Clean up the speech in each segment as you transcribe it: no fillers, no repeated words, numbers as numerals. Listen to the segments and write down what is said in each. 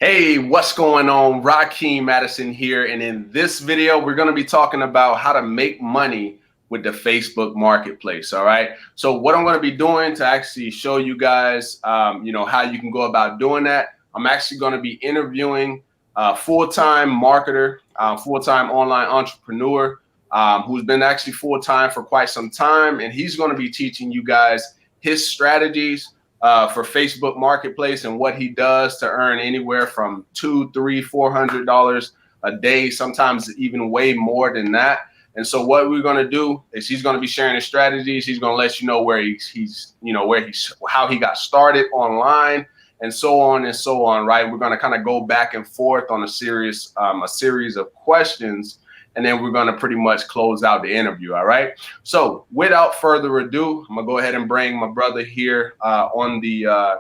Hey, what's going on? Rakeem Madison here. And in this video, we're going to be talking about how to make money with the Facebook marketplace. All right. So what I'm going to be doing to actually show you guys, how you can go about doing that. I'm actually going to be interviewing a full-time marketer, full-time online entrepreneur, who's been actually full-time for quite some time. And he's going to be teaching you guys his strategies for Facebook Marketplace and what he does to earn anywhere from $200, $300, $400 a day, sometimes even way more than that. And so what we're going to do is he's going to be sharing his strategies. He's going to let you know where how he got started online and so on and so on. Right. We're going to kind of go back and forth on a series of questions. And then we're going to pretty much close out the interview. All right. So without further ado, I'm going to go ahead and bring my brother here on the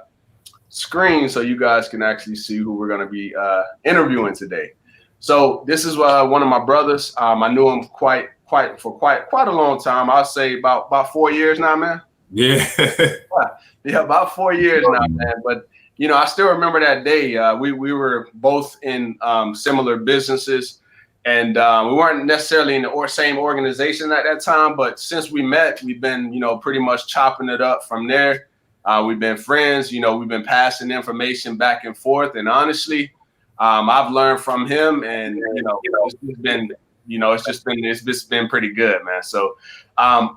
screen so you guys can actually see who we're going to be interviewing today. So this is one of my brothers. I knew him quite a long time. I'll say about 4 years now, man. Yeah. Yeah, about 4 years now, man. But, I still remember that day. We were both in similar businesses. And we weren't necessarily in the same organization at that time, but since we met, we've been, pretty much chopping it up from there. We've been friends, we've been passing information back and forth. And honestly, I've learned from him, and it's just been pretty good, man. So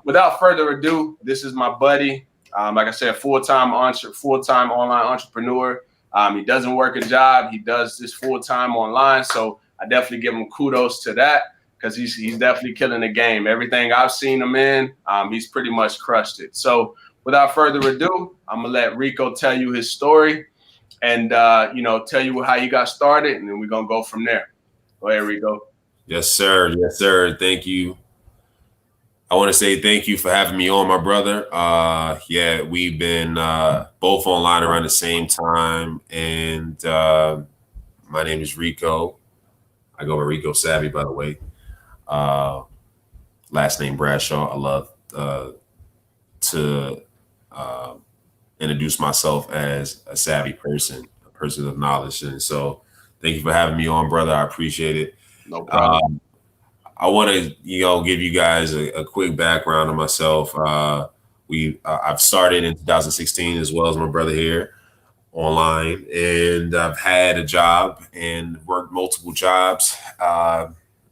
without further ado, this is my buddy. Like I said, full-time online entrepreneur. He doesn't work a job. He does this full-time online. So I definitely give him kudos to that because he's definitely killing the game. Everything I've seen him in, he's pretty much crushed it. So without further ado, I'm gonna let Rico tell you his story and tell you how he got started, and then we're gonna go from there. Go ahead, Rico. Yes, sir. Yes, sir. Thank you. I want to say thank you for having me on, my brother. Yeah, we've been both online around the same time, and my name is Rico. I go by Rico Savvy, by the way. Last name Bradshaw. I love to introduce myself as a savvy person, a person of knowledge. And so thank you for having me on, brother. I appreciate it. No problem. I want to, give you guys a quick background on myself. I've started in 2016 as well as my brother here online, and I've had a job and worked multiple jobs.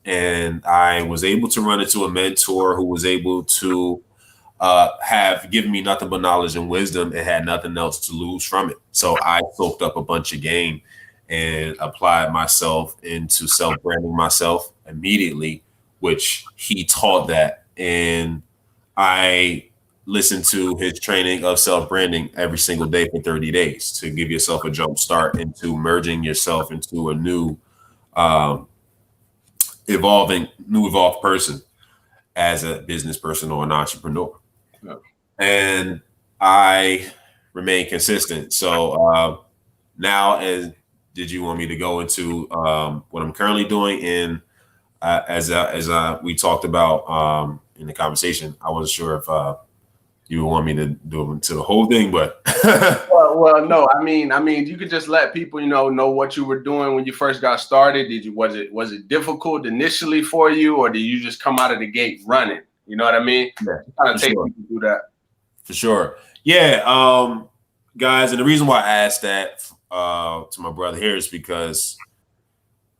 And I was able to run into a mentor who was able to have given me nothing but knowledge and wisdom and had nothing else to lose from it. So I soaked up a bunch of game and applied myself into self-branding myself immediately, which he taught that. And I listened to his training of self-branding every single day for 30 days to give yourself a jump start into merging yourself into a new evolved person as a business person or an entrepreneur. Yeah. And I remain consistent. So now, did you want me to go into what I'm currently doing in as we talked about in the conversation? I wasn't sure if you would want me to do into the whole thing, but well, no. I mean, you could just let people, know what you were doing when you first got started. Was it difficult initially for you, or did you just come out of the gate running? You know what I mean? Yeah, kind of take people through that. For sure. Yeah, guys, and the reason why I asked that to my brother here is because,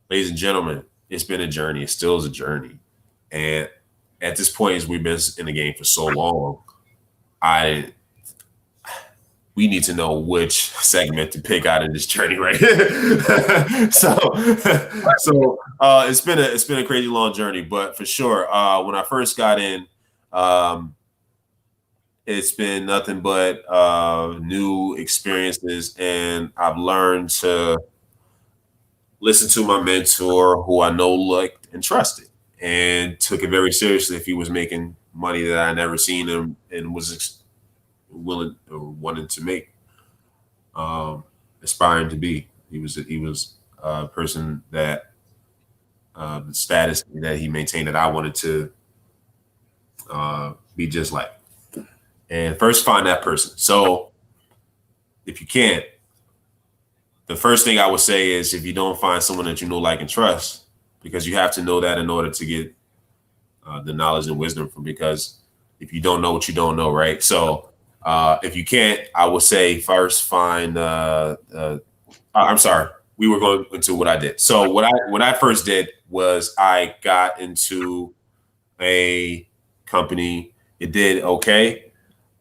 ladies and gentlemen, it's been a journey. It still is a journey, and at this point, as we've been in the game for so long, we need to know which segment to pick out of this journey, right? so it's been a crazy long journey, but for sure, when I first got in, it's been nothing but new experiences, and I've learned to listen to my mentor, who I know, liked, and trusted, and took it very seriously if he was making money that I never seen him and was willing or wanted to make, aspiring to be. He was a person that the status that he maintained that I wanted to be just like. And first find that person. So if you can't, the first thing I would say is if you don't find someone that you know, like, and trust, because you have to know that in order to get the knowledge and wisdom from, because if you don't know what you don't know, right? So if you can't, I would say first find, I'm sorry, we were going into what I did. So what I first did was I got into a company. It did okay.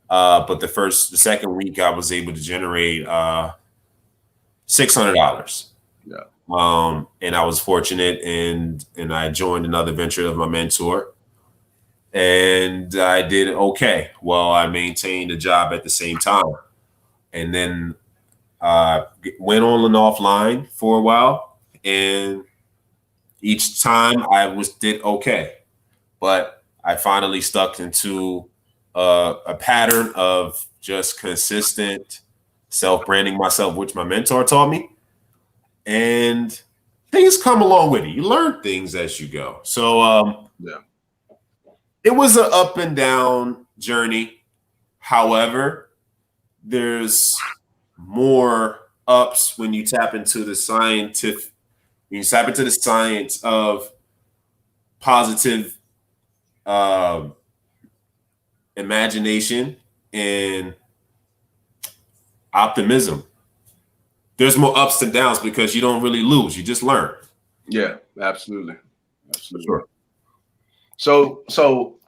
But the second week I was able to generate $600. Yeah. And I was fortunate, and I joined another venture of my mentor, and I did okay. Well, I maintained a job at the same time, and then went on and offline for a while, and each time I did okay, but I finally stuck into a pattern of just consistent self-branding myself, which my mentor taught me. And things come along with it. You learn things as you go. So Yeah. it was an up and down journey. However, there's more ups when you tap into the science of positive imagination and optimism. There's more ups and downs because you don't really lose. You just learn. Yeah, absolutely. Absolutely. Sure. So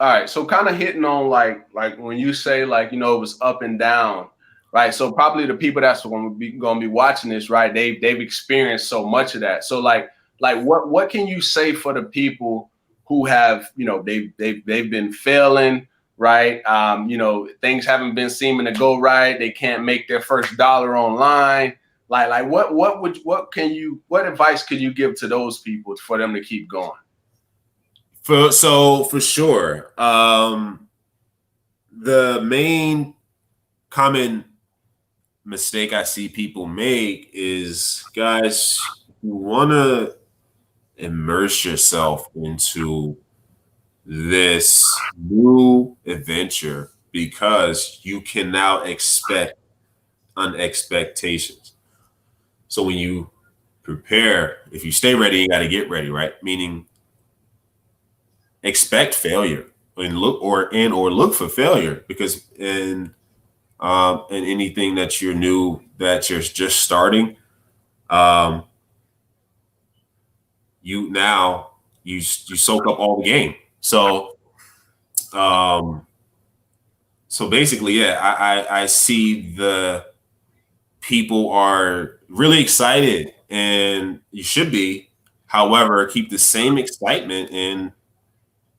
all right. So kind of hitting on like when you say like, you know, it was up and down, right? So probably the people that's going to be watching this, right? They've experienced so much of that. So like what can you say for the people who have, you know, they've been failing, right? You know, things haven't been seeming to go right. They can't make their first dollar online. Like what advice could you give to those people for them to keep going? For sure, the main common mistake I see people make is, guys, you want to immerse yourself into this new adventure because you can now expect unexpectations. So when you prepare, if you stay ready, you got to get ready, right? Meaning expect failure and look for failure, because in anything that you're new, that you're just starting, you soak up all the game. So basically, yeah, I see the people are really excited, and you should be. However, keep the same excitement in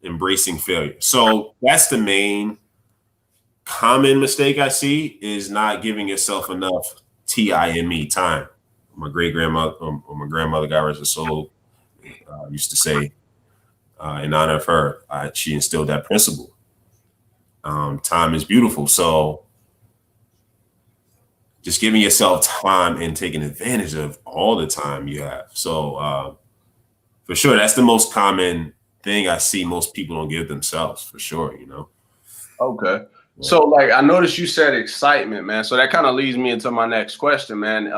embracing failure. So that's the main common mistake I see, is not giving yourself enough time. My grandmother, God rest her soul, used to say, in honor of her, she instilled that principle. Time is beautiful. So just giving yourself time and taking advantage of all the time you have. So for sure, that's the most common thing I see most people don't give themselves, for sure, you know? Okay. So like, I noticed you said excitement, man. So that kind of leads me into my next question, man.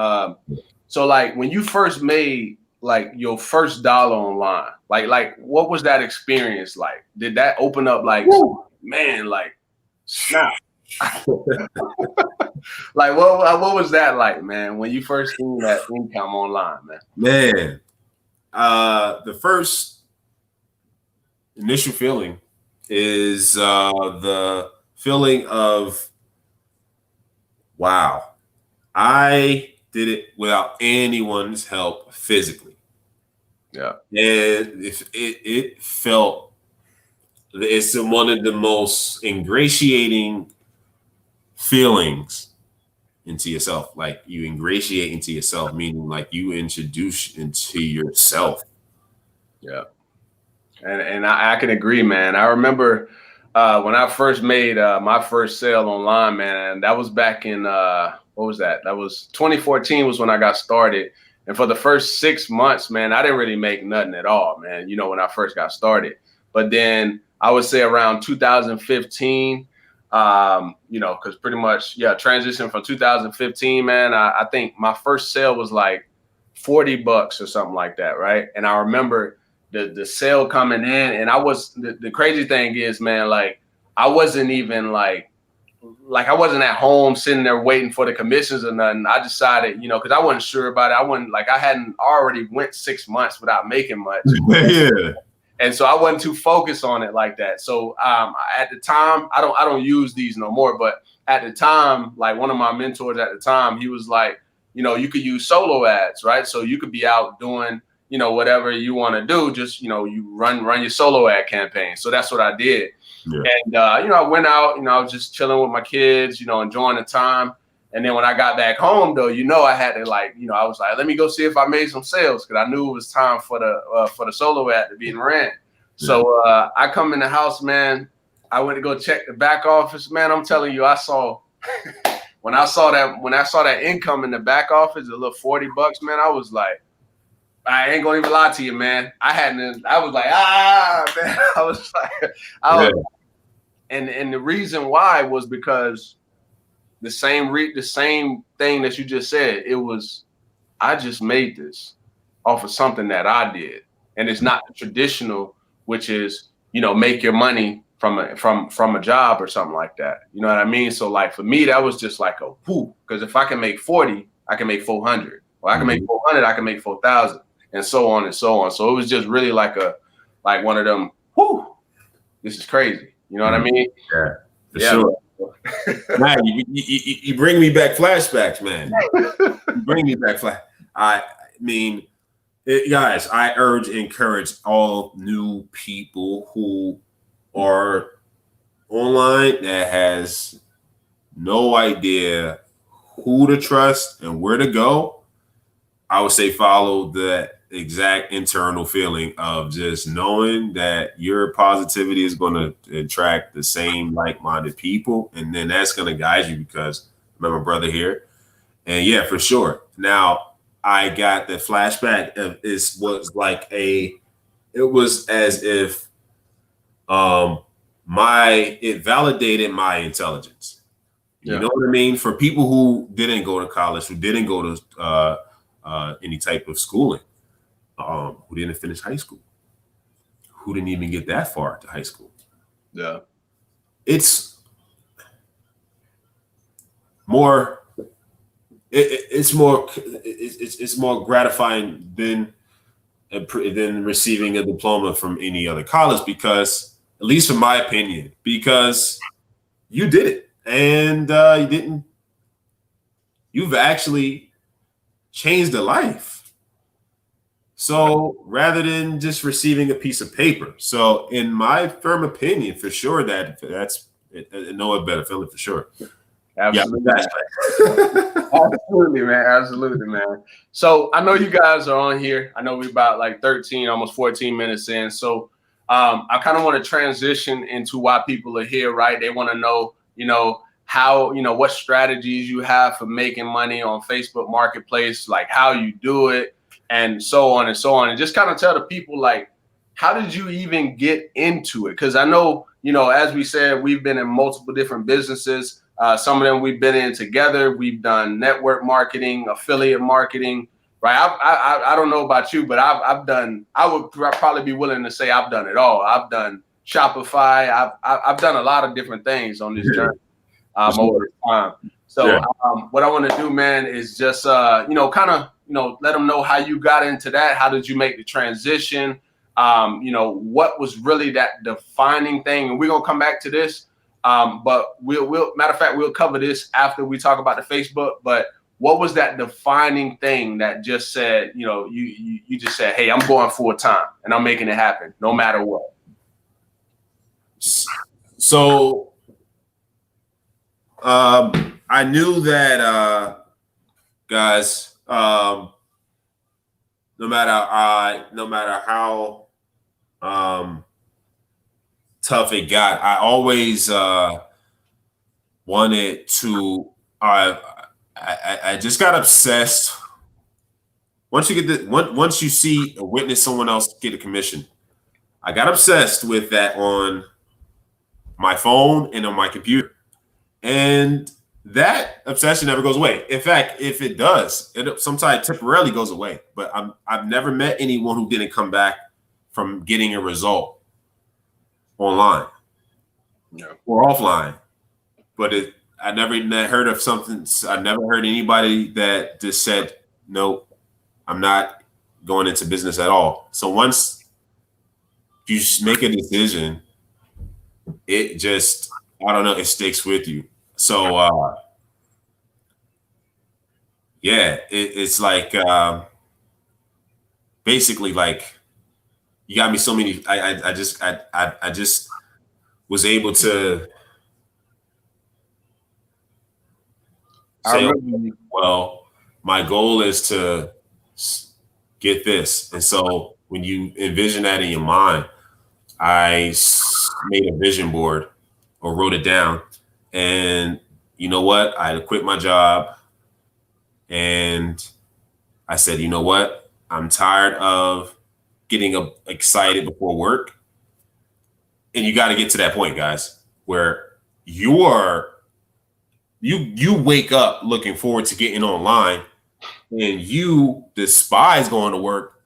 So like when you first made like your first dollar online, like what was that experience like? Did that open up like, man, like snap? Like what was that like, man, when you first seen that income online, man? Man, the first initial feeling is the feeling of, wow, I did it without anyone's help physically. Yeah. And if it felt, it's one of the most ingratiating feelings into yourself. Like, you ingratiate into yourself, meaning like you introduce into yourself. Yeah. And I can agree, man. I remember when I first made my first sale online, man. That was back in what was that? That was 2014 was when I got started. And for the first 6 months, man, I didn't really make nothing at all, man. You know, when I first got started. But then I would say around 2015, You know, because pretty much, yeah, transition from 2015, man. I think my first sale was like $40 or something like that, right? And I remember the sale coming in, and I was the crazy thing is, man, like I wasn't even like I wasn't at home sitting there waiting for the commissions or nothing. I decided, you know, because I wasn't sure about it. I wasn't like I hadn't already went 6 months without making much. Yeah. And so I wasn't too focused on it like that. So at the time, I don't use these no more. But at the time, like one of my mentors at the time, he was like, you know, you could use solo ads, right? So you could be out doing, you know, whatever you want to do. Just, you know, you run your solo ad campaign. So that's what I did. Yeah. And you know, I went out, you know, I was just chilling with my kids, you know, enjoying the time. And then when I got back home, though, you know, I had to like, you know, I was like, let me go see if I made some sales because I knew it was time for the solo ad to be ran. So I come in the house, man. I went to go check the back office, man. I'm telling you, I saw when I saw that income in the back office, a little $40, man. I was like, I ain't gonna even lie to you, man. I was like, man. I was like, and the reason why was because the same thing that you just said. It was I just made this off of something that I did, and it's not the traditional, which is, you know, make your money from a job or something like that. You know what I mean? So like for me, that was just like a whoo, because if I can make 40, I can make 400, or I can make 400, I can make 4,000, and so on and so on. So it was just really like one of them. Whoo, this is crazy. You know what I mean? Yeah, for sure. Man, you bring me back flashbacks, man. You bring me back I mean, guys, I encourage all new people who are online that has no idea who to trust and where to go. I would say follow that exact internal feeling of just knowing that your positivity is going to attract the same like-minded people, and then that's going to guide you because I'm my brother here. And yeah, for sure. Now I got the flashback of it was as if it validated my intelligence. You know what I mean? For people who didn't go to college, who didn't go to any type of schooling, who didn't finish high school, who didn't even get that far to high school. Yeah. It's more it's more gratifying than receiving a diploma from any other college, because, at least in my opinion, because you did it, and you've actually changed a life. So rather than just receiving a piece of paper. So in my firm opinion, for sure, that's no better feeling for sure. Absolutely. Yeah, absolutely, man. So I know you guys are on here. I know we're about like 13, almost 14 minutes in. So I kind of want to transition into why people are here, right? They want to know, you know, how, you know, what strategies you have for making money on Facebook Marketplace, like how you do it, and so on and so on. And just kind of tell the people, like, how did you even get into it? Because I know, you know, as we said, we've been in multiple different businesses. Some of them we've been in together. We've done network marketing, affiliate marketing, right? I don't know about you, but I would probably be willing to say I've done it all. I've done Shopify. I've done a lot of different things on this journey over time. So what I want to do, man, is just, you know, kind of, you know, let them know how you got into that. How did you make the transition? You know, what was really that defining thing? And we're going to come back to this. But we'll matter of fact, we'll cover this after we talk about the Facebook. But what was that defining thing that just said, you know, you just said, hey, I'm going full time and I'm making it happen no matter what? So I knew that guys, no matter how tough it got, I always wanted to. I just got obsessed. Once you see or witness someone else get a commission, I got obsessed with that on my phone and on my computer. And that obsession never goes away. In fact, if it does, it sometimes temporarily goes away. But I've never met anyone who didn't come back from getting a result online or offline. But I never heard of something. I never heard anybody that just said, "Nope, I'm not going into business at all." So once you make a decision, it just, I don't know, it sticks with you. So yeah, it's like basically like you got me so many. I just was able to say, okay, well, my goal is to get this, and so when you envision that in your mind, I made a vision board or wrote it down, and you know what? I quit my job, and I said, you know what? I'm tired of getting excited before work. And you got to get to that point, guys, where you wake up looking forward to getting online and you despise going to work.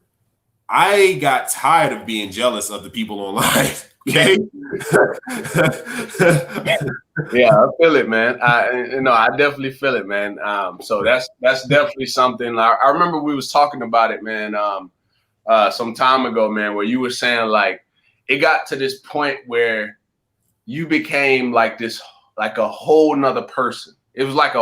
I got tired of being jealous of the people online. Okay. Yeah, I feel it, man. I definitely feel it, man. So that's definitely something. I remember we was talking about it, man, some time ago, man, where you were saying like it got to this point where you became like this, like a whole nother person. It was like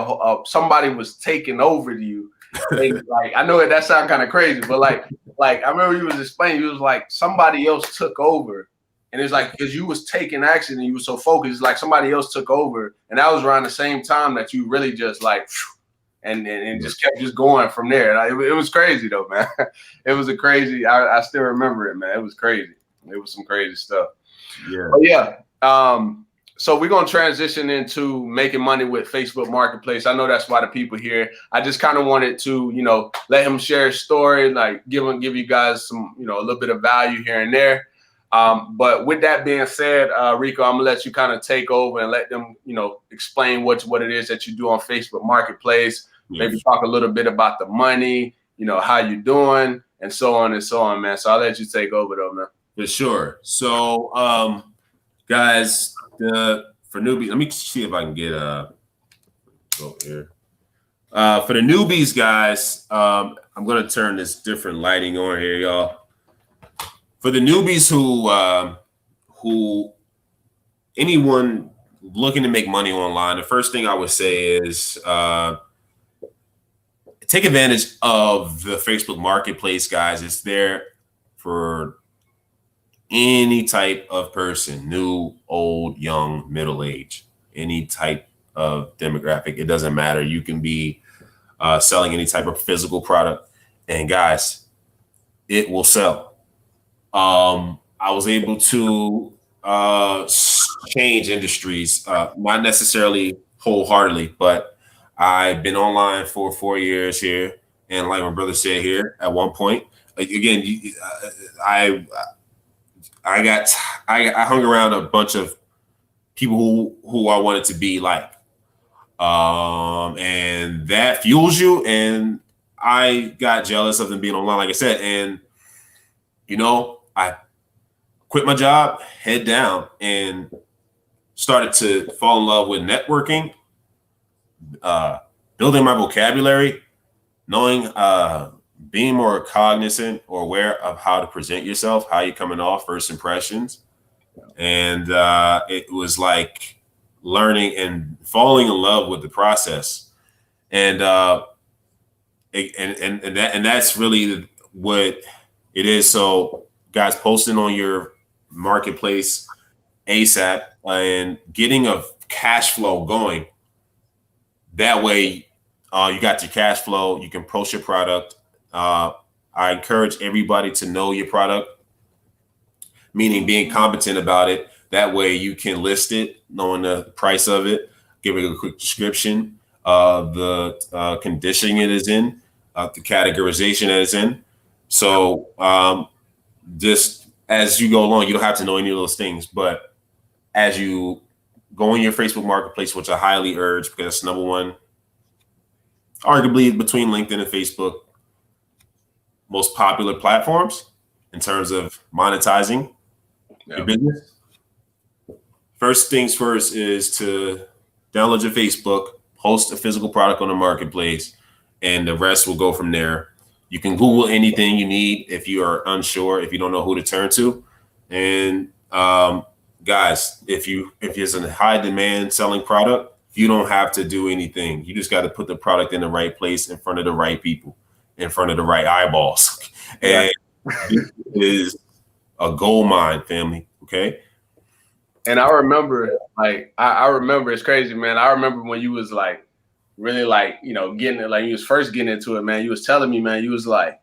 somebody was taking over you. And like, I know that sounds kind of crazy, but like I remember you was explaining, you was like somebody else took over. And it's like, because you was taking action and you were so focused, like somebody else took over. And that was around the same time that you really just like, and just kept just going from there. It was crazy though, man. It was I still remember it, man. It was crazy. It was some crazy stuff. Yeah. But yeah. So we're going to transition into making money with Facebook Marketplace. I know that's why the people here. I just kind of wanted to, let him share his story, like give you guys some, a little bit of value here and there. But with that being said, Rico, I'm gonna let you kind of take over and let them, explain what it is that you do on Facebook Marketplace. Yes. Maybe talk a little bit about the money, how you doing, and so on, man. So I'll let you take over though, man. For sure. So, guys, for newbies, let me see if I can get go here. For the newbies, guys, I'm gonna turn this different lighting on here, y'all. For the newbies who anyone looking to make money online, the first thing I would say is take advantage of the Facebook Marketplace, guys. It's there for any type of person, new, old, young, middle age, any type of demographic. It doesn't matter. You can be selling any type of physical product, and guys, it will sell. I was able to change industries, not necessarily wholeheartly, but I've been online for 4 years here. And like my brother said here, at one point, again, I hung around a bunch of people who I wanted to be like, and that fuels you. And I got jealous of them being online, like I said, and I quit my job, head down, and started to fall in love with networking, building my vocabulary, knowing, being more cognizant or aware of how to present yourself, how you're coming off, first impressions. And it was like learning and falling in love with the process. And that's really what it is. So guys, posting on your marketplace ASAP and getting a cash flow going. That way, you got your cash flow. You can post your product. I encourage everybody to know your product, meaning being competent about it. That way you can list it, knowing the price of it, give it a quick description, the condition it is in, the categorization it is in. So just as you go along, you don't have to know any of those things, but as you go in your Facebook Marketplace, which I highly urge because that's number one, arguably between LinkedIn and Facebook, most popular platforms in terms of monetizing your business. First things first is to download your Facebook, post a physical product on the marketplace, and the rest will go from there. You can Google anything you need if you are unsure, if you don't know who to turn to. And guys, if it's a high demand selling product, you don't have to do anything. You just got to put the product in the right place, in front of the right people, in front of the right eyeballs. And this is a gold mine, family. Okay. And I remember, like, I remember, it's crazy, man. I remember when you was like, really like, you know, getting it, like you was first getting into it, man. You was telling me, man, you was like,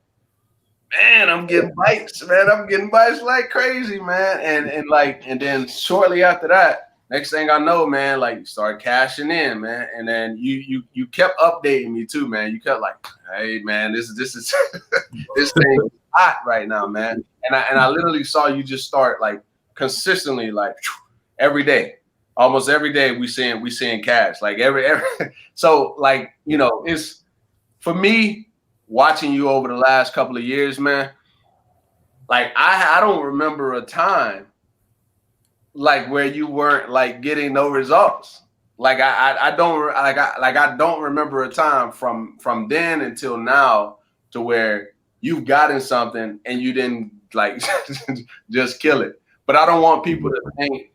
man, I'm getting bites, man. I'm getting bites like crazy, man. And then shortly after that, next thing I know, man, like you started cashing in, man. And then you kept updating me too, man. You kept like, hey, man, this is this thing is hot right now, man. And I literally saw you just start like consistently, like every day, almost every day we seeing cash, like every so like, you know, it's for me watching you over the last couple of years, man. Like I don't remember a time like where you weren't like getting no results. Like I don't remember a time from then until now to where you've gotten something and you didn't like just kill it. But I don't want people to think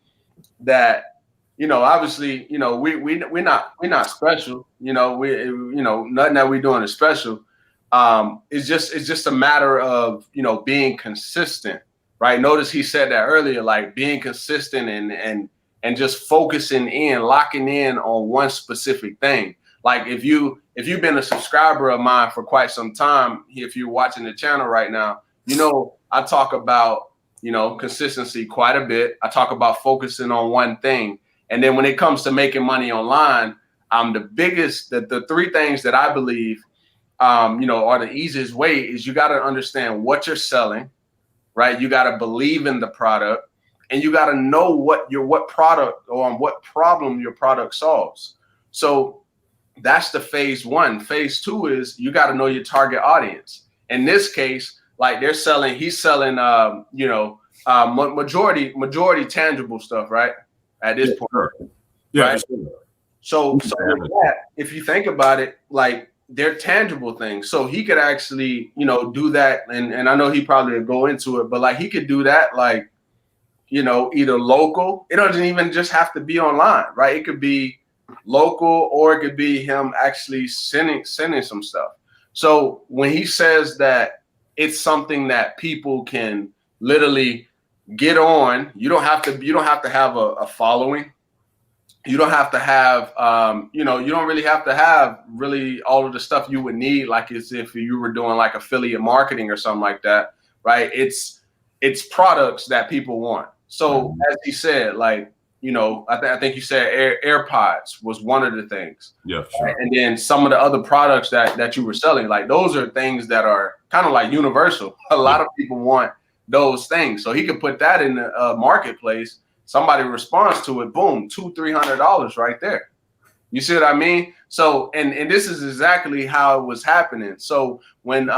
that, you know, obviously, you know, we're not special. You know, nothing that we're doing is special. It's just a matter of, you know, being consistent, right? Notice he said that earlier, like being consistent and just focusing in, locking in on one specific thing. Like if you've been a subscriber of mine for quite some time, if you're watching the channel right now, you know, I talk about, you know, consistency quite a bit. I talk about focusing on one thing. And then when it comes to making money online, the three things that I believe, you know, are the easiest way is you got to understand what you're selling, right? You got to believe in the product, and you got to know what product or what problem your product solves. So that's the phase one. Phase two is you got to know your target audience. In this case, like he's selling, you know, majority tangible stuff, right? At this point, sure. Yeah. Right? Sure. So with that, if you think about it, like they're tangible things. So he could actually, you know, do that. And I know he probably would go into it, but like he could do that, like, you know, either local. It doesn't even just have to be online, right? It could be local, or it could be him actually sending some stuff. So when he says that it's something that people can literally get on, you don't have to have a following. You don't have to have, you know, you don't really have to have really all of the stuff you would need, like as if you were doing like affiliate marketing or something like that, right? It's products that people want. So as he said, like, you know, I think you said AirPods was one of the things. Yeah, sure. And then some of the other products that you were selling, like those are things that are kind of like universal. A lot of people want those things. So he could put that in the marketplace. Somebody responds to it, boom, $200-$300 right there. You see what I mean? So, and this is exactly how it was happening. So when,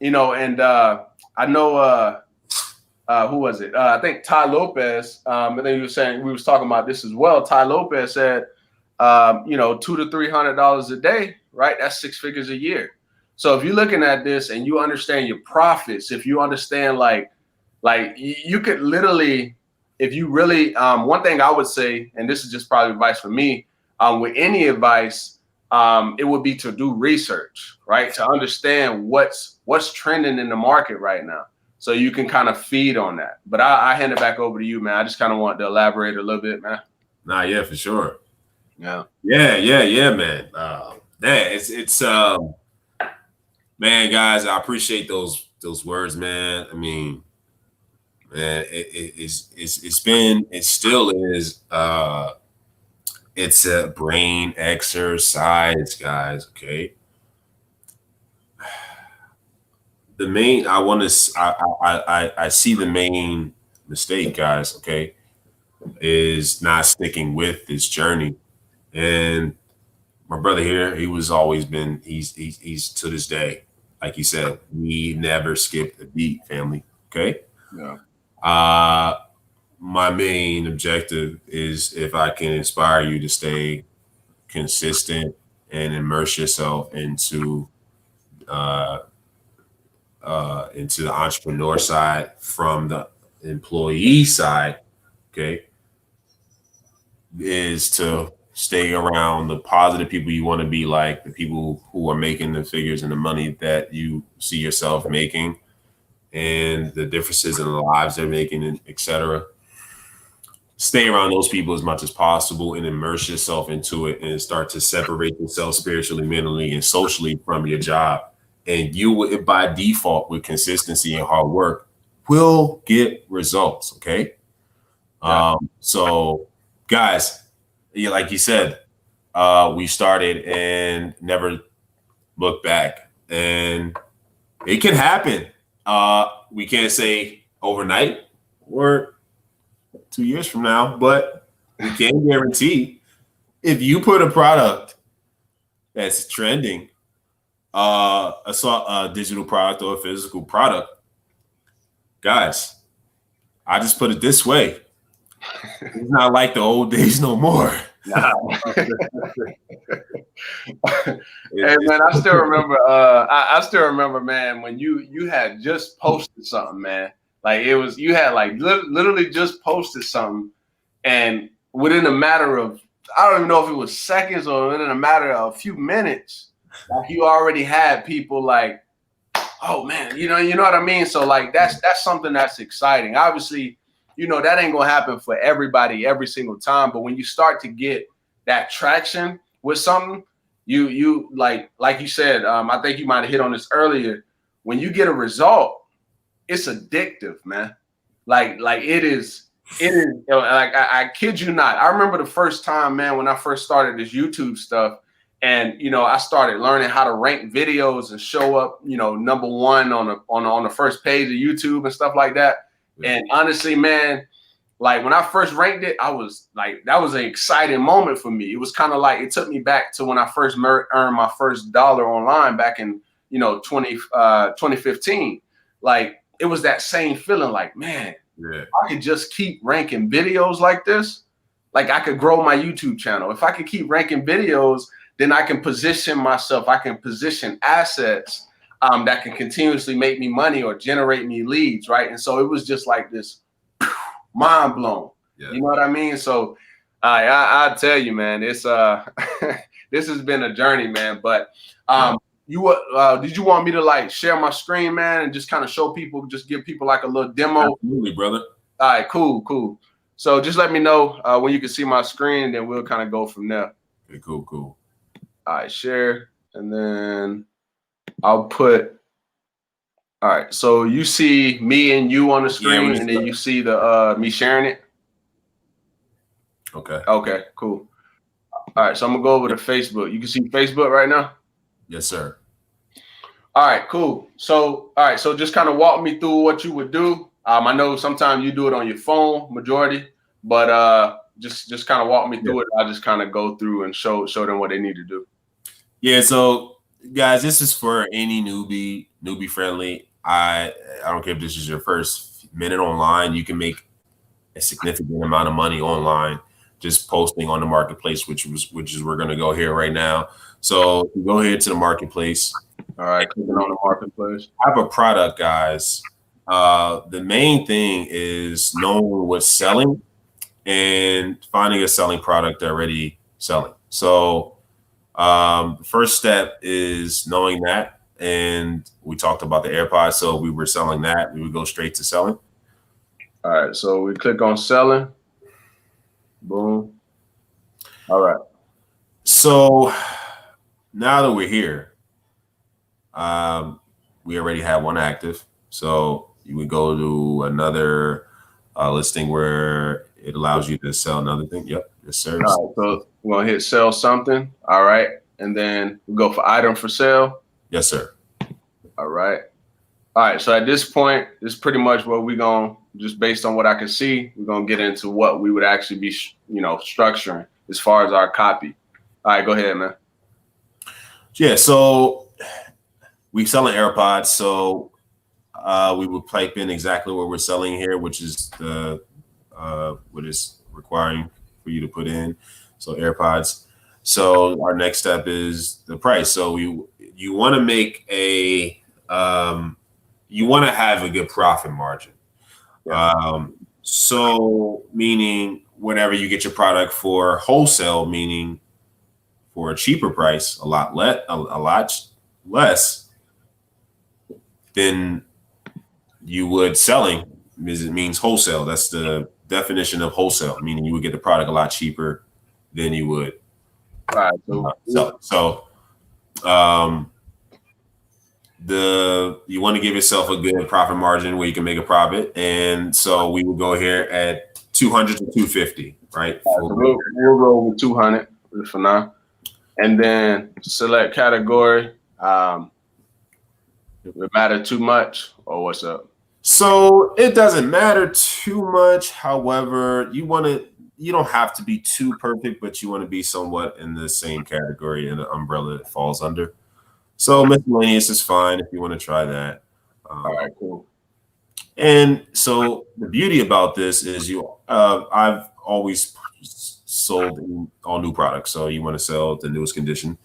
you know, and I know, who was it? I think Ty Lopez, and then you were saying, we was talking about this as well. Ty Lopez said, you know, $200 to $300 a day, right? That's 6 figures a year. So if you're looking at this and you understand your profits, if you understand like you could literally, if you really, one thing I would say, and this is just probably advice for me, with any advice, it would be to do research, right? To understand what's trending in the market right now, so you can kind of feed on that. But I hand it back over to you, man. I just kind of want to elaborate a little bit, man. Nah, yeah, for sure. Yeah, man. It's man, guys, I appreciate those words, man. I mean, man, it still is it's a brain exercise, guys. Okay. The main I see the main mistake, guys. Okay. is not sticking with this journey. And my brother here, he's to this day, like you said, we never skipped a beat, family. Okay. Yeah. My main objective is if I can inspire you to stay consistent and immerse yourself uh, into the entrepreneur side from the employee side, okay, is to stay around the positive people you want to be like, the people who are making the figures and the money that you see yourself making, and the differences in the lives they're making, and etc. Stay around those people as much as possible and immerse yourself into it and start to separate yourself spiritually, mentally, and socially from your job. And you will, by default, with consistency and hard work, will get results. Okay. Yeah. So guys, yeah, like you said, we started and never looked back. And it can happen. We can't say overnight or 2 years from now, but we can guarantee if you put a product that's trending, a digital product or a physical product, guys, I just put it this way. It's not like the old days no more. Nah. Hey man, I still remember. I still remember, man, when you had just posted something, man. Like it was, you had like literally just posted something, and within a matter of, I don't even know if it was seconds or within a matter of a few minutes, like you already had people like, oh man, you know what I mean. So like that's something that's exciting. Obviously, that ain't gonna happen for everybody every single time, but when you start to get that traction with something, you like you said, I think you might have hit on this earlier. When you get a result, it's addictive, man. Like it is like I kid you not. I remember the first time, man, when I first started this YouTube stuff, and I started learning how to rank videos and show up, number one on the first page of YouTube and stuff like that. And honestly, man, like when I first ranked it, I was like, that was an exciting moment for me. It was kind of like, it took me back to when I first earned my first dollar online back in 2015. Like it was that same feeling, like, man, I could just keep ranking videos like this, like I could grow my YouTube channel. If I could keep ranking videos, then I can position myself, I can position assets that can continuously make me money or generate me leads, right? And so it was just like this mind blown. You know what I mean? So I tell you, man, it's this has been a journey, man. But did you want me to like share my screen, man, and just kind of show people, just give people like a little demo? Absolutely, brother. All right, cool. So just let me know when you can see my screen, and then we'll kind of go from there. Okay, cool. All right, share, and then I'll put. All right, so you see me and you on the screen, and then you see the me sharing it. Okay, cool. All right, so I'm gonna go over to Facebook. You can see Facebook right now. Yes, sir. All right, cool. So just kind of walk me through what you would do. I know sometimes you do it on your phone, majority, but just kind of walk me through it. I'll just kind of go through and show them what they need to do. Yeah, so guys, this is for any newbie friendly. I don't care if this is your first minute online. You can make a significant amount of money online just posting on the marketplace, which is we're gonna go here right now. So go ahead to the marketplace. All right, clicking on the marketplace. I have a product, guys. The main thing is knowing what's selling and finding a selling product already selling. So the first step is knowing that. And we talked about the AirPods, so we were selling that. We would go straight to selling. All right, so we click on selling. Boom. All right. So now that we're here, we already have one active. So you would go to another listing where it allows you to sell another thing. Yep, yes, sir. All right, so we're gonna hit sell something. All right, and then we go for item for sale. Yes, sir. All right. All right, so at this point, it's pretty much what we're going to, just based on what I can see, we're going to get into what we would actually be, structuring as far as our copy. All right, go ahead, man. Yeah, so we selling AirPods, so we would pipe in exactly what we're selling here, which is the what is requiring for you to put in. So AirPods. So our next step is the price. So you want to make you want to have a good profit margin. Yeah. So meaning whenever you get your product for wholesale, meaning for a cheaper price, a lot less than you would selling, because it means wholesale. That's the definition of wholesale, meaning you would get the product a lot cheaper than you would All right, so sell it. So um, you want to give yourself a good profit margin where you can make a profit, and so we will go here at 200 to 250, right? so we'll roll with 200 for now, and then select category. It matter too much, or what's up? So it doesn't matter too much. However, you don't have to be too perfect, but you want to be somewhat in the same category in the umbrella it falls under. So miscellaneous is fine if you want to try that. All right, cool. And so the beauty about this is I've always sold all new products. So you want to sell the newest condition.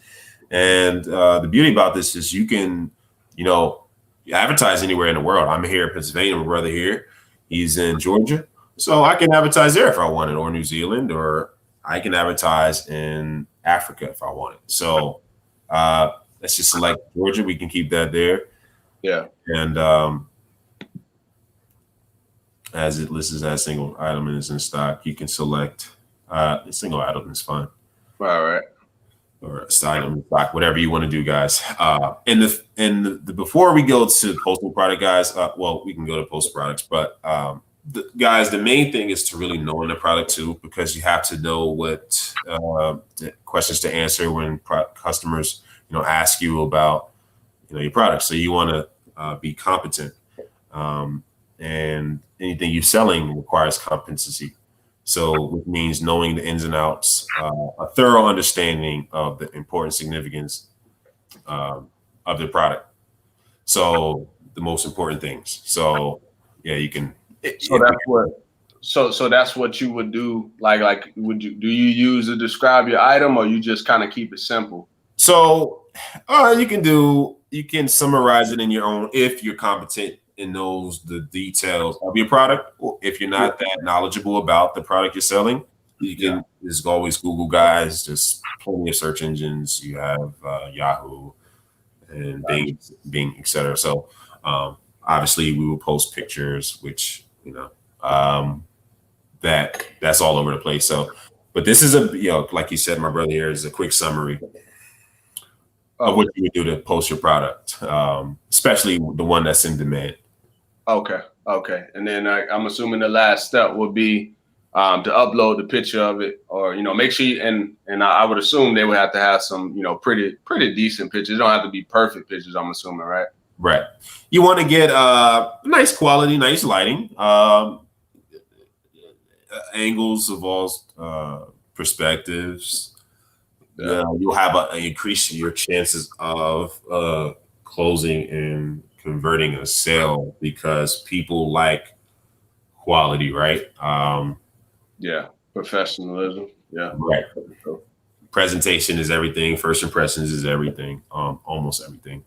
And the beauty about this is you can, advertise anywhere in the world. I'm here in Pennsylvania, my brother here. He's in Georgia. So I can advertise there if I wanted, or New Zealand, or I can advertise in Africa if I wanted. So let's just select Georgia. We can keep that there. Yeah. And as it lists as single item and is in stock, you can select single item is fine. All right. Or item stock, whatever you want to do, guys. And the before we go to posting product, guys, well, we can go to post products, but guys, the main thing is to really knowing the product too, because you have to know what questions to answer when customers, ask you about, your product. So you want to be competent, and anything you're selling requires competency. So which means knowing the ins and outs, a thorough understanding of the important significance of the product. So the most important things. So yeah, you can. So that's what. So that's what you would do. Like, do you use to describe your item, or you just kind of keep it simple? So you can summarize it in your own if you're competent and knows the details of your product. If you're not that knowledgeable about the product you're selling, you can just always Google, guys. There's plenty of search engines. You have Yahoo and Bing, etc. So obviously we will post pictures, which that's all over the place. So, but this is like you said, my brother here is a quick summary of what you would do to post your product, especially the one that's in demand. Okay. And then I'm assuming the last step would be to upload the picture of it, or make sure and I would assume they would have to have some pretty decent pictures. It don't have to be perfect pictures, I'm assuming, right? Right. You want to get nice quality, nice lighting, angles of all perspectives. You'll have increase your chances of closing and converting a sale because people like quality, right? Professionalism. Yeah. Right. Presentation is everything. First impressions is everything. Almost everything,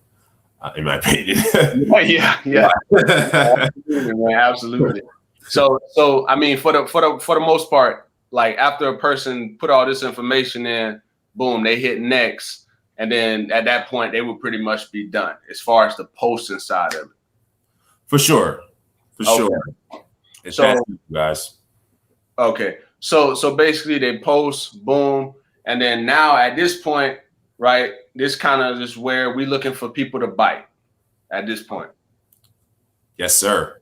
in my opinion. Yeah. Absolutely, man. Absolutely. So I mean, for the most part, like after a person put all this information in, boom, they hit next. And then at that point, they would pretty much be done as far as the posting side of it. For sure. Sure. It's so, guys. Okay. So basically they post, boom. And then now at this point, right, this kind of is where we're looking for people to bite at this point. Yes, sir.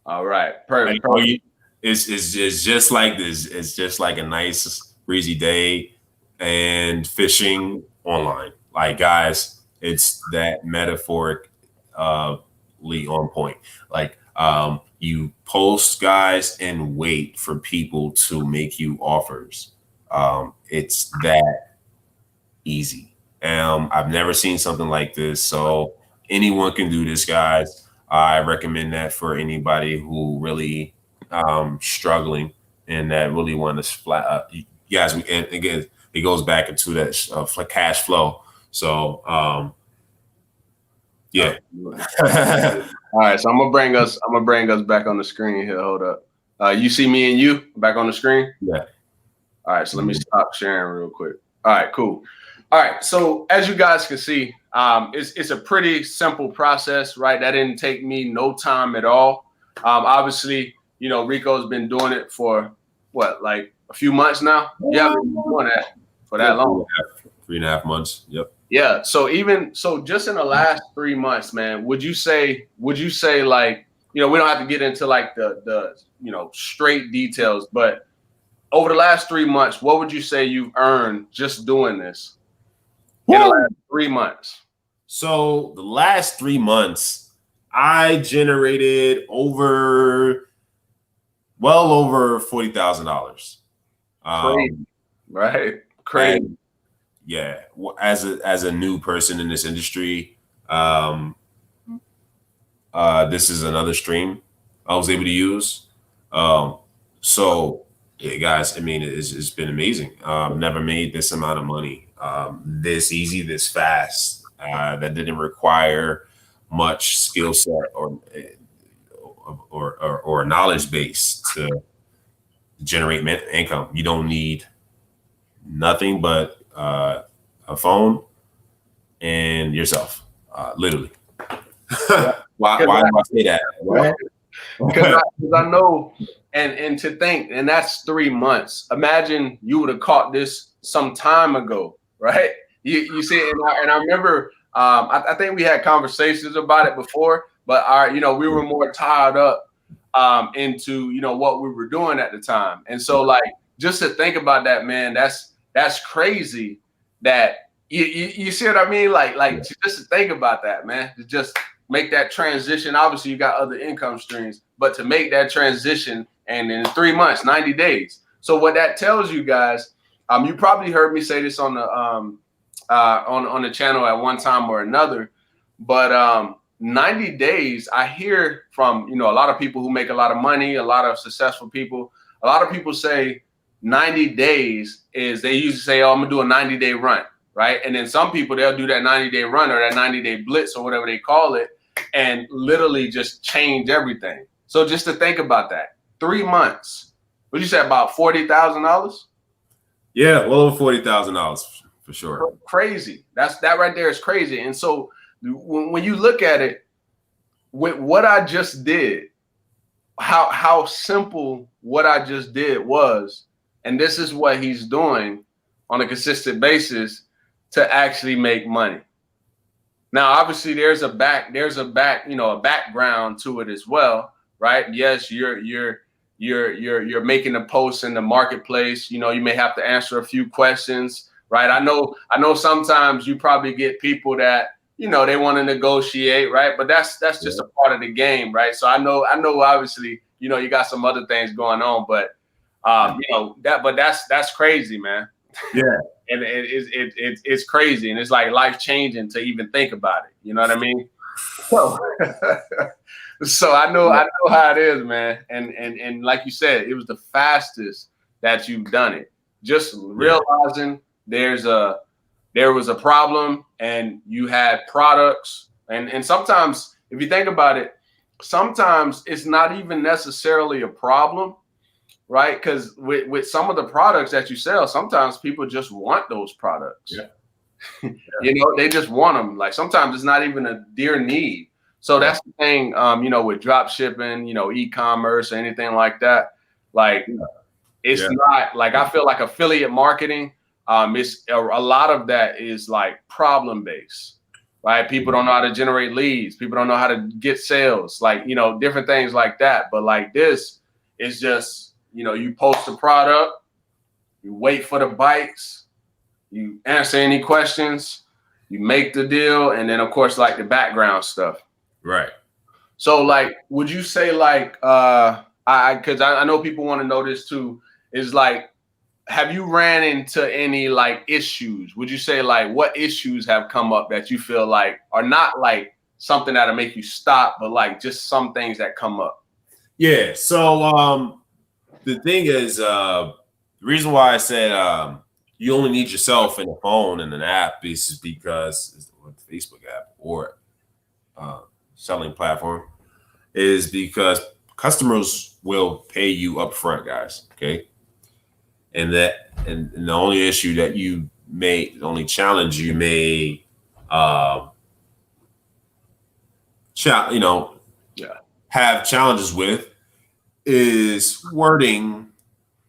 All right. Perfect. It's just like this. It's just like a nice breezy day and fishing online. Like, guys, it's that metaphoric absolutely on point. Like you post, guys, and wait for people to make you offers. It's that easy. I've never seen something like this. So anyone can do this, guys. I recommend that for anybody who really struggling and that really want to flat. Guys, and again, it goes back into that cash flow. So yeah. All right, so I'm gonna bring us back on the screen here. Hold up. You see me and you back on the screen? Yeah. All right, so let me stop sharing real quick. All right, cool. All right, so as you guys can see, it's a pretty simple process, right? That didn't take me no time at all. Obviously, you know, Rico's been doing it for what, like a few months now? You haven't been doing that for that long. 3.5 months. Yep. Yeah. So just in the last 3 months, man, would you say like, you know, we don't have to get into like the you know, straight details, but over the last 3 months, what would you say you've earned just doing this in the last 3 months? So the last 3 months, I generated well over $40,000. Crazy, right? Crazy. Yeah, as a new person in this industry, this is another stream I was able to use. So yeah, guys, I mean, it's been amazing. Never made this amount of money, this easy, this fast. That didn't require much skill set or knowledge base to generate income. You don't need nothing but a phone and yourself, literally. Why do I say that? Because I know, and to think, and that's 3 months. Imagine you would have caught this some time ago, right? You see, and I remember, I think we had conversations about it before, but you know, we were more tied up into, you know, what we were doing at the time, and so like just to think about that, man, that's crazy. That you see what I mean? Like just to think about that, man, to just make that transition. Obviously, you got other income streams, but to make that transition and in 3 months, 90 days. So what that tells you guys, you probably heard me say this on the channel at one time or another, but 90 days, I hear from, you know, a lot of people who make a lot of money, a lot of successful people. A lot of people say 90 days is, they usually say, oh, I'm gonna do a 90-day run, right? And then some people, they'll do that 90-day run or that 90-day blitz or whatever they call it, and literally just change everything. So just to think about that, 3 months, what'd you say, about $40,000? Yeah, well over $40,000 for sure. Crazy. That right there is crazy. And so when you look at it, with what I just did, how simple what I just did was, and this is what he's doing on a consistent basis to actually make money. Now, obviously, there's a background to it as well, right? Yes, you're making a post in the marketplace. You know, you may have to answer a few questions, right? I know sometimes you probably get people that, you know, they want to negotiate, right? But that's just a part of the game, right? So I know obviously, you know, you got some other things going on, but you know, that's crazy, man. Yeah. And it's crazy, and it's like life changing to even think about it. You know what I mean? So I know how it is, man. And like you said, it was the fastest that you've done it. Just realizing there was a problem, and you had products, and sometimes if you think about it, sometimes it's not even necessarily a problem. Right, because with some of the products that you sell, sometimes people just want those products. Yeah. You know, they just want them. Like sometimes it's not even a dear need. So that's the thing, you know, with drop shipping, you know, e-commerce or anything like that. Like it's not like, I feel like affiliate marketing. It's a lot of that is like problem based, right? People don't know how to generate leads. People don't know how to get sales, like, you know, different things like that. But like this is just, you know, you post a product, you wait for the bites, you answer any questions, you make the deal, and then of course like the background stuff. Right. So like, would you say like, because I know people want to know this too, is like, have you ran into any like issues? Would you say like what issues have come up that you feel like are not like something that'll make you stop, but like just some things that come up? Yeah. So the thing is, the reason why I said you only need yourself and a phone and an app is because it's the Facebook app or selling platform is because customers will pay you up front, guys. Okay. And the only issue that you may, the only challenge you may, uh, you know, Yeah. have challenges with is wording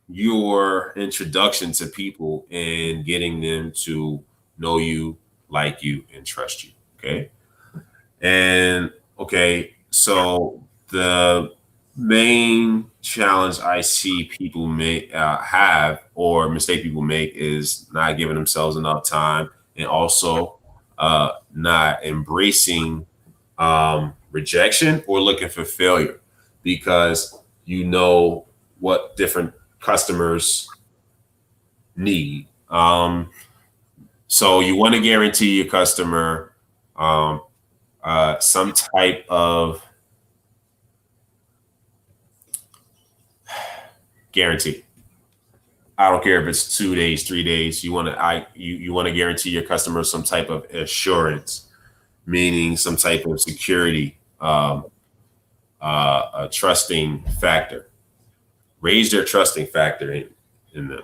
your introduction to people and getting them to know you, like you, and trust you. Okay. And okay, so the main challenge I see people may have or mistake people make is not giving themselves enough time and also not embracing rejection or looking for failure because you know what different customers need. So you want to guarantee your customer um, some type of guarantee. I don't care if it's 2 days, 3 days. You want to guarantee your customer some type of assurance, meaning some type of security, a trusting factor. Raise their trusting factor in them.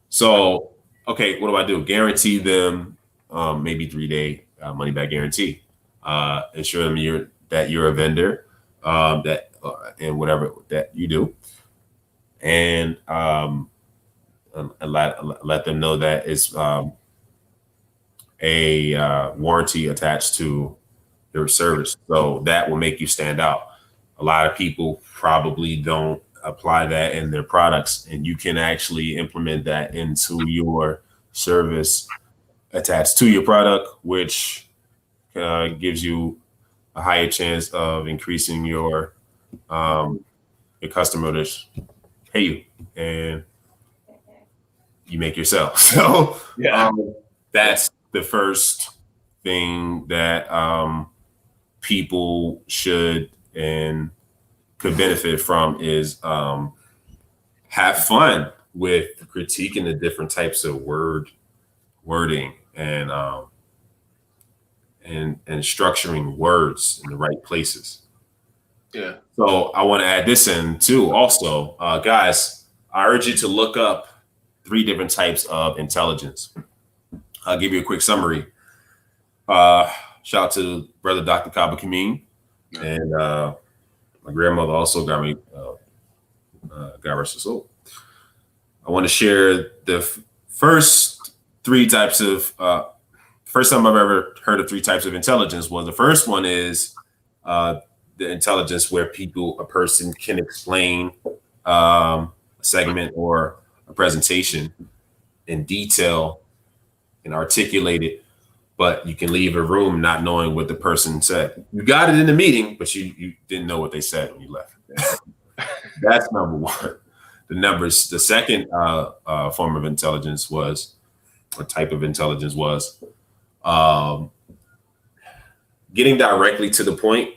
So, okay, what do I do? Guarantee them maybe 3 day money back guarantee. Ensure them that you're a vendor that and whatever that you do, and let them know that it's a warranty attached to your service. So that will make you stand out. A lot of people probably don't apply that in their products, and you can actually implement that into your service attached to your product, which gives you a higher chance of increasing your customer to pay you, and you make yourself. So Yeah. that's the first thing that people should and could benefit from is have fun with critiquing the different types of wording and structuring words in the right places. Yeah. So I want to add this in too. Also, guys, I urge you to look up 3 different types of intelligence. I'll give you a quick summary. Shout out to brother Dr. Kaba Kameen, and my grandmother also got me. God rest her soul. I want to share the first 3 types of. First time I've ever heard of 3 types of intelligence was the first one is the intelligence where a person can explain a segment or a presentation in detail and articulate it, but you can leave a room not knowing what the person said. You got it in the meeting, but you didn't know what they said when you left. That's number 1. The second form of intelligence was, or type of intelligence was, getting directly to the point,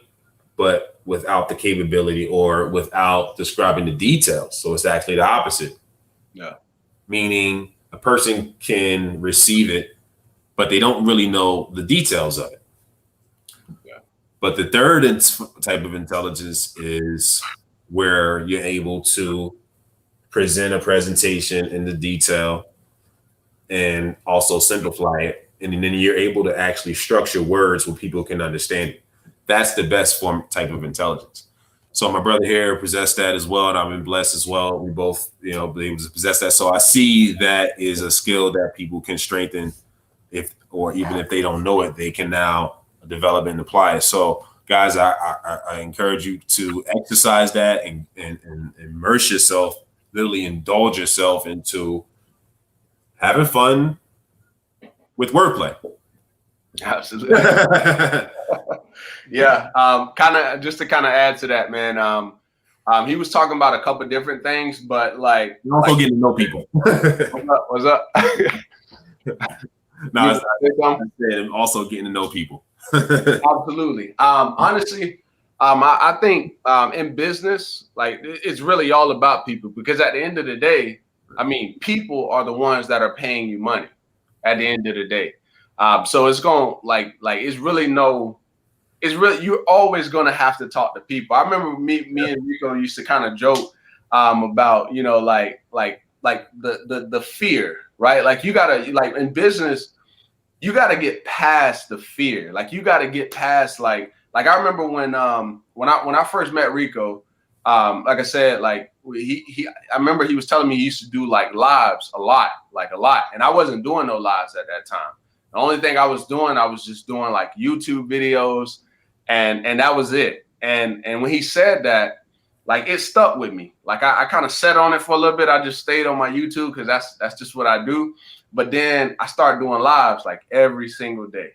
but without the capability or without describing the details. So it's actually the opposite. Yeah. Meaning a person can receive it, but they don't really know the details of it. Yeah. But the third type of intelligence is where you're able to present a presentation in the detail and also simplify it. And then you're able to actually structure words where people can understand it. That's the best type of intelligence. So my brother here possessed that as well, and I've been blessed as well. We both, able to possess that. So I see that is a skill that people can strengthen, even if they don't know it, they can now develop and apply it. So guys, I encourage you to exercise that and immerse yourself, literally indulge yourself into having fun with wordplay. Absolutely. Yeah. Kind of just to kind of add to that, man. He was talking about a couple different things, but like You're also getting to know people. What's up? No, I said I'm also getting to know people. Absolutely. Honestly, I think in business, like it's really all about people, because at the end of the day, I mean, people are the ones that are paying you money at the end of the day. So it's going it's really you're always going to have to talk to people. I remember me and Rico used to kind of joke about, the fear, right? Like you gotta, like in business, you got to get past the fear. Like you got to get past I remember when I first met Rico, like I said, like I remember he was telling me he used to do like lives a lot, and I wasn't doing no lives at that time. The only thing I was just doing like YouTube videos, and that was it. And when he said that, like it stuck with me. Like I kind of sat on it for a little bit. I just stayed on my YouTube because that's just what I do. But then I started doing lives like every single day.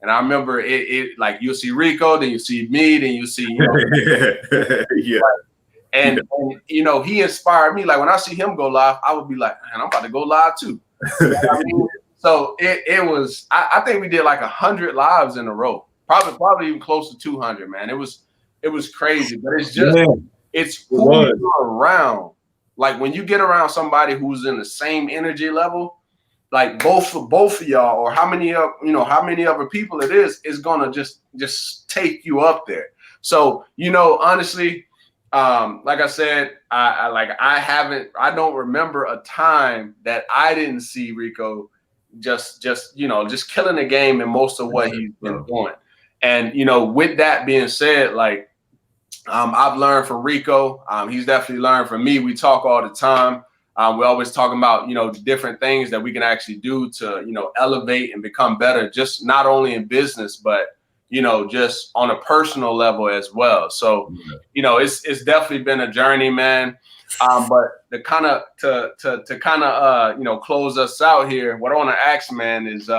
And I remember it like you'll see Rico, then you see me, then you see, yeah. And he inspired me. Like when I see him go live, I would be like, man, I'm about to go live too. You know what I mean? So it was, I think we did like 100 lives in a row, probably even close to 200, man. It was crazy, but it's just, it's who you're around. Like when you get around somebody who's in the same energy level, like both of y'all, or how many other people it is gonna just take you up there. So, honestly, like I said, I don't remember a time that I didn't see Rico just killing the game in most of what he's been doing. And with that being said, like I've learned from Rico. He's definitely learned from me. We talk all the time. We're always talking about, different things that we can actually do to, elevate and become better, just not only in business, but, just on a personal level as well. So, it's definitely been a journey, man. But to kind of close us out here, what I want to ask, man, is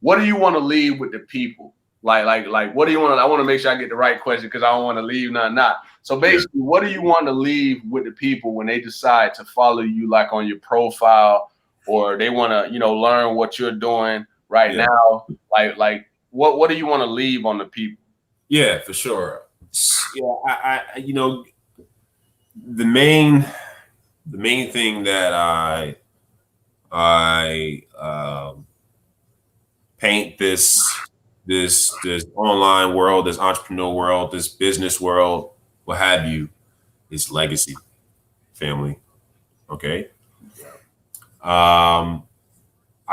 what do you want to leave with the people? Like, what do you want to? I want to make sure I get the right question because I don't want to leave nothing out. So basically, what do you want to leave with the people when they decide to follow you, like on your profile, or they want to, learn what you're doing right now? Like, what do you want to leave on the people? Yeah, for sure. Yeah, I the main thing that I paint this online world, this entrepreneur world, this business world, what have you, is legacy, family. Okay. I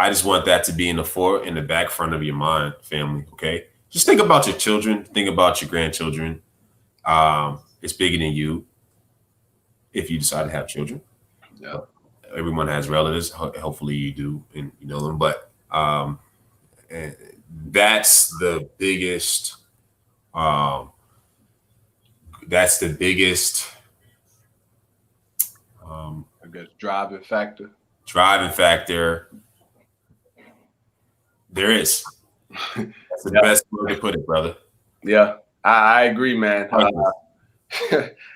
just want that to be in the back front of your mind, family. Okay. Just think about your children, think about your grandchildren. It's bigger than you if you decide to have children. Yeah. Everyone has relatives. Hopefully you do, and you know them. But and that's the biggest. That's the biggest. I guess driving factor. Driving factor. There is. That's the best way to put it, brother. Yeah, I agree, man.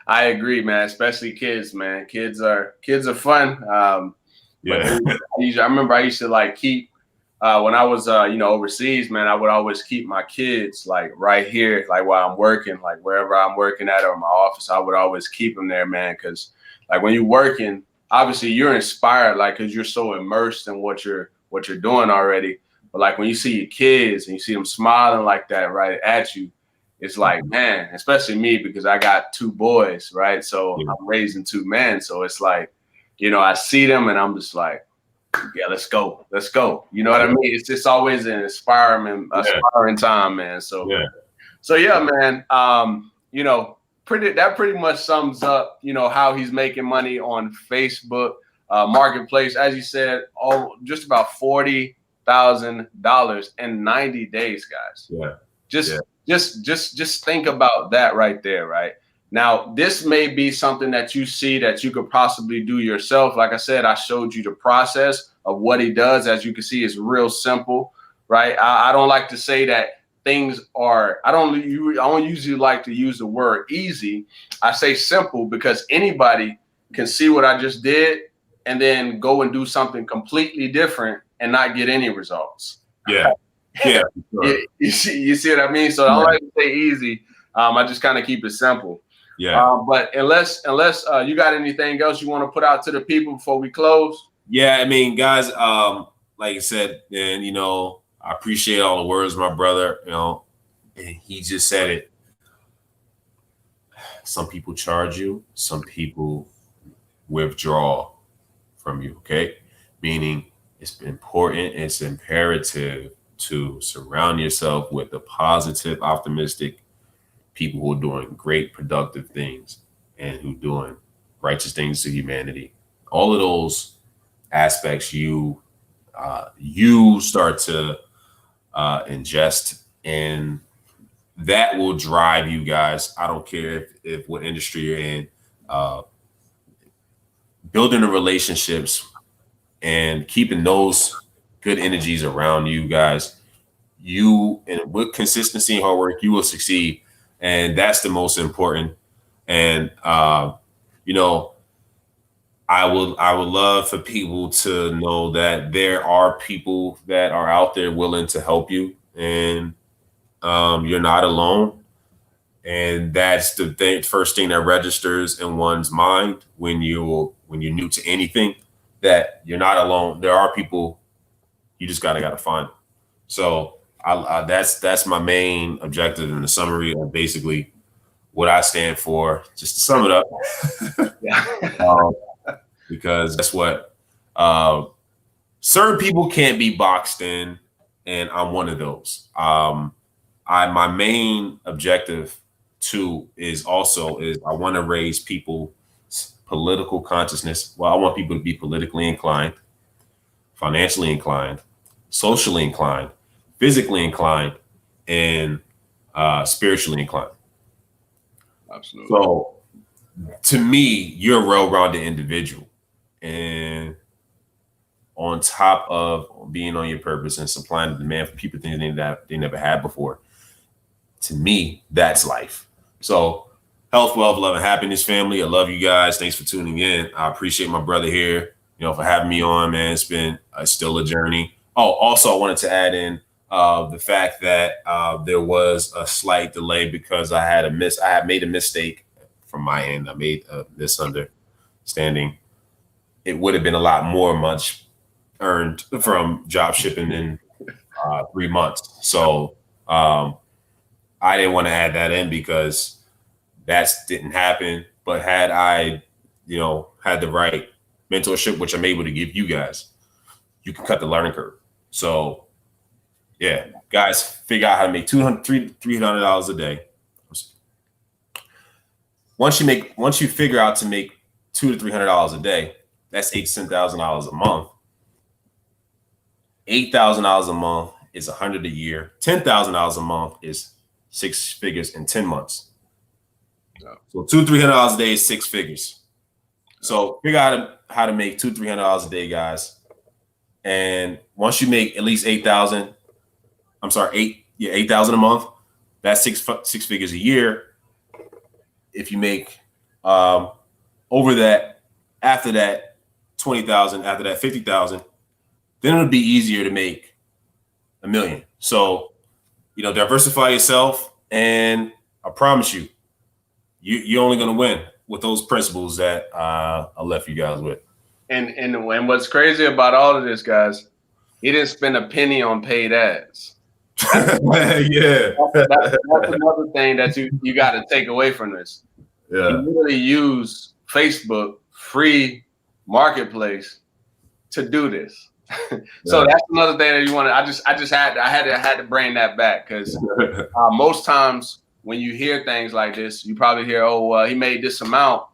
I agree, man. Especially kids, man. Kids are fun. Yeah. I remember I used to like keep when I was overseas, man. I would always keep my kids like right here, like while I'm working, like wherever I'm working at or my office. I would always keep them there, man, because like when you're working, obviously you're inspired, like because you're so immersed in what you're doing already. But like when you see your kids and you see them smiling like that right at you, it's like, man, especially me because I got 2 boys, right? So I'm raising 2 men. So it's like, I see them and I'm just like, yeah, let's go. You know what I mean? It's just always an inspiring time, man. So yeah, man. That pretty much sums up, how he's making money on Facebook Marketplace. As you said, just about $40,000 in 90 days, guys. Yeah. Just think about that right there, right? Now, this may be something that you see that you could possibly do yourself. Like I said, I showed you the process of what he does. As you can see, it's real simple, right? I don't like to say that things are, I don't usually like to use the word easy. I say simple because anybody can see what I just did and then go and do something completely different and not get any results. Yeah. Yeah. Sure. You see what I mean? So I don't like to say easy. I just kind of keep it simple. Yeah. But unless you got anything else you want to put out to the people before we close? Yeah, I mean, guys, like I said, and I appreciate all the words, my brother. And he just said it. Some people charge you, some people withdraw from you. Okay, meaning it's important, it's imperative to surround yourself with the positive, optimistic people who are doing great, productive things and who are doing righteous things to humanity. All of those aspects you start to ingest, and that will drive you guys. I don't care if what industry you're in, building the relationships and keeping those good energies around you guys. And with consistency and hard work, you will succeed, and that's the most important. And I would love for people to know that there are people that are out there willing to help you, and you're not alone. And that's the first thing that registers in one's mind when you're new to anything, that you're not alone. There are people. You just gotta find them. So that's my main objective in the summary of basically what I stand for. Just to sum it up. Yeah. Because that's what certain people can't be boxed in, and I'm one of those. My main objective too is I want to raise people's political consciousness. Well, I want people to be politically inclined, financially inclined, socially inclined, physically inclined, and spiritually inclined. Absolutely. So to me, you're a well-rounded individual. And on top of being on your purpose and supplying the demand for people things that they never had before, to me, that's life. So health, wealth, love, and happiness, family. I love you guys. Thanks for tuning in. I appreciate my brother here, for having me on, man. It's been still a journey. Oh, also, I wanted to add in the fact that there was a slight delay because I had made a mistake from my end. I made a misunderstanding. It would have been a lot more much earned from job shipping in 3 months. So I didn't want to add that in because that didn't happen. But had I, had the right mentorship, which I'm able to give you guys, you can cut the learning curve. So yeah, guys, figure out how to make $300 a day. Once you figure out to make $200 to $300 a day, that's $10,000 a month. $8,000 a month is $100 a year. $10,000 a month is 6 figures in 10 months. Yeah. So $200 to $300 a day is 6 figures. So figure out how to make $200 to $300 a day, guys. And once you make at least $8,000 a month, that's six figures a year. If you make over that, after that, 20,000, after that 50,000, then it'll be easier to make $1 million. So, diversify yourself, and I promise you're only going to win with those principles that I left you guys with. And what's crazy about all of this, guys, he didn't spend a penny on paid ads. Yeah, that's another thing that you got to take away from this. Yeah, you really use Facebook free marketplace to do this. So that's another thing that you want to. I had to bring that back because most times when you hear things like this, you probably hear, "Oh, he made this amount,"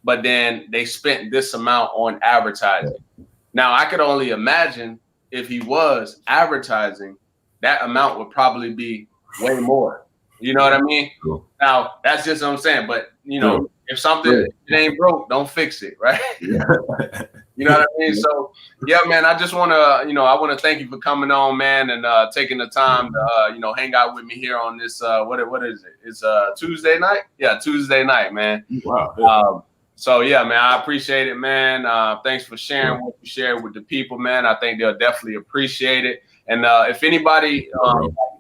but then they spent this amount on advertising. Now I could only imagine if he was advertising, that amount would probably be way more. You know what I mean? Cool. Now that's just what I'm saying. But if something it ain't broke, don't fix it, right? Yeah. You know what I mean? So yeah, man, I just want to, I want to thank you for coming on, man, and taking the time to, hang out with me here on this, what is it? It's Tuesday night? Yeah, Tuesday night, man. Wow. So yeah, man, I appreciate it, man. Thanks for sharing what you shared with the people, man. I think they'll definitely appreciate it. And if anybody,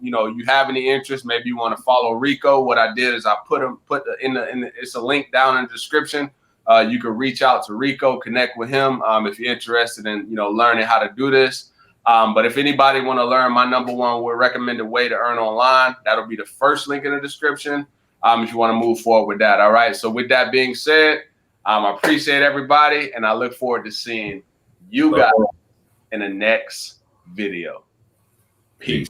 you have any interest, maybe you want to follow Rico. What I did is I put it's a link down in the description. You can reach out to Rico, connect with him if you're interested in, learning how to do this. But if anybody want to learn my #1 recommended way to earn online, that'll be the first link in the description. If you want to move forward with that. All right. So with that being said, I appreciate everybody, and I look forward to seeing you guys in the next video. Peace.